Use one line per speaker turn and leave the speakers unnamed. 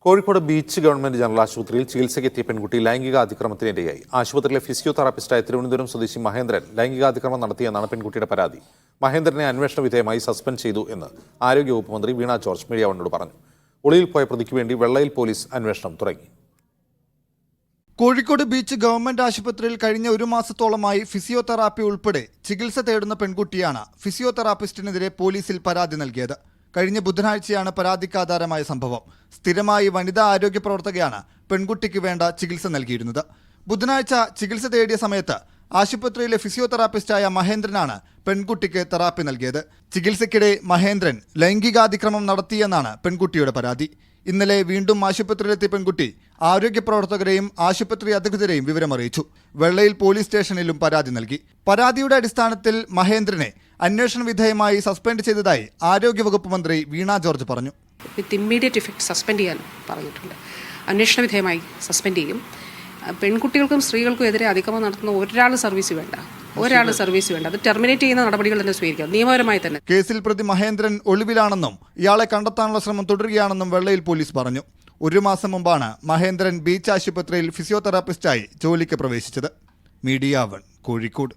Kozhikode beach government general ആശുപത്രിയിൽ ചികിത്സയ്ക്കെത്തിയ പെൺകുട്ടി ലൈംഗികാതിക്രമത്തിനിരയായി. ആശുപത്രിയിലെ ഫിസിയോതെറാപ്പിസ്റ്റായ തിരുവനന്തപുരം സ്വദേശി മഹേന്ദ്രൻ ലൈംഗികാതിക്രമം നടത്തിയെന്നാണ് പെൺകുട്ടിയുടെ പരാതി. മഹേന്ദ്രനെ അന്വേഷണ വിധേയമായി സസ്പെൻഡ് ചെയ്തു എന്ന് ആരോഗ്യവകുപ്പ് മന്ത്രി വീണ ജോർജ് മീഡിയ വണ്ണോട് പറഞ്ഞു. ഒളിയിൽ പോയ പ്രതിക്ക് വേണ്ടി വെള്ളയിൽ പോലീസ് അന്വേഷണം തുടങ്ങി.
കോഴിക്കോട് ബീച്ച് ഗവൺമെന്റ് ആശുപത്രിയിൽ കഴിഞ്ഞ ഒരു മാസത്തോളമായി ഫിസിയോതെറാപ്പി ഉൾപ്പെടെ ചികിത്സ തേടുന്ന പെൺകുട്ടിയാണ് ഫിസിയോതെറാപ്പിസ്റ്റിനെതിരെ പോലീസിൽ പരാതി നൽകിയത്. കഴിഞ്ഞ ബുധനാഴ്ചയാണ് പരാതിക്ക് ആധാരമായ സംഭവം. സ്ഥിരമായി വനിതാ ആരോഗ്യ പ്രവർത്തകയാണ് പെൺകുട്ടിക്ക് വേണ്ട ചികിത്സ നൽകിയിരുന്നത്. ബുധനാഴ്ച ചികിത്സ തേടിയ സമയത്ത് ആശുപത്രിയിലെ ഫിസിയോതെറാപ്പിസ്റ്റായ മഹേന്ദ്രനാണ് പെൺകുട്ടിക്ക് തെറാപ്പി നൽകിയത്. ചികിത്സയ്ക്കിടെ മഹേന്ദ്രൻ ലൈംഗികാതിക്രമം നടത്തിയെന്നാണ് പെൺകുട്ടിയുടെ പരാതി. ഇന്നലെ വീണ്ടും ആശുപത്രിയിലെത്തിയ പെൺകുട്ടി ആരോഗ്യ പ്രവർത്തകരെയും ആശുപത്രി അധികൃതരെയും വിവരമറിയിച്ചു. വെള്ളയിൽ പോലീസ് സ്റ്റേഷനിലും പരാതി നൽകി. പരാതിയുടെ അടിസ്ഥാനത്തിൽ മഹേന്ദ്രനെ അന്വേഷണ വിധേയമായി സസ്പെൻഡ് ചെയ്തതായി ആരോഗ്യവകുപ്പ് മന്ത്രി വീണ ജോർജ് പറഞ്ഞു.
വിത്ത് ഇമ്മീഡിയറ്റ് ഇഫക്റ്റ് സസ്പെൻഡ് ചെയ്യാൻ പറഞ്ഞിട്ടുണ്ട്. അന്വേഷണ വിധേയമായി സസ്പെൻഡ് ചെയ്യും. പെൺകുട്ടികൾക്കും സ്ത്രീകൾക്കും എതിരെ അതിക്രമം നടത്തുന്ന ഒരാൾ സർവീസ് വേണ്ട. അത് ടെർമിനേറ്റ് ചെയ്യുന്ന നടപടികൾ തന്നെ സ്വീകരിക്കാം, നിയമപരമായി തന്നെ.
കേസിൽ പ്രതി മഹേന്ദ്രൻ ഒളിവിലാണെന്നും ഇയാളെ കണ്ടെത്താനുള്ള ശ്രമം തുടരുകയാണെന്നും വെള്ളയിൽ പോലീസ് പറഞ്ഞു. ഒരു മാസം മുമ്പാണ് മഹേന്ദ്രൻ ബീച്ച് ആശുപത്രിയിൽ ഫിസിയോതെറാപ്പിസ്റ്റായി ജോലിക്ക് പ്രവേശിച്ചത്. മീഡിയ 1 കോഴിക്കോട്.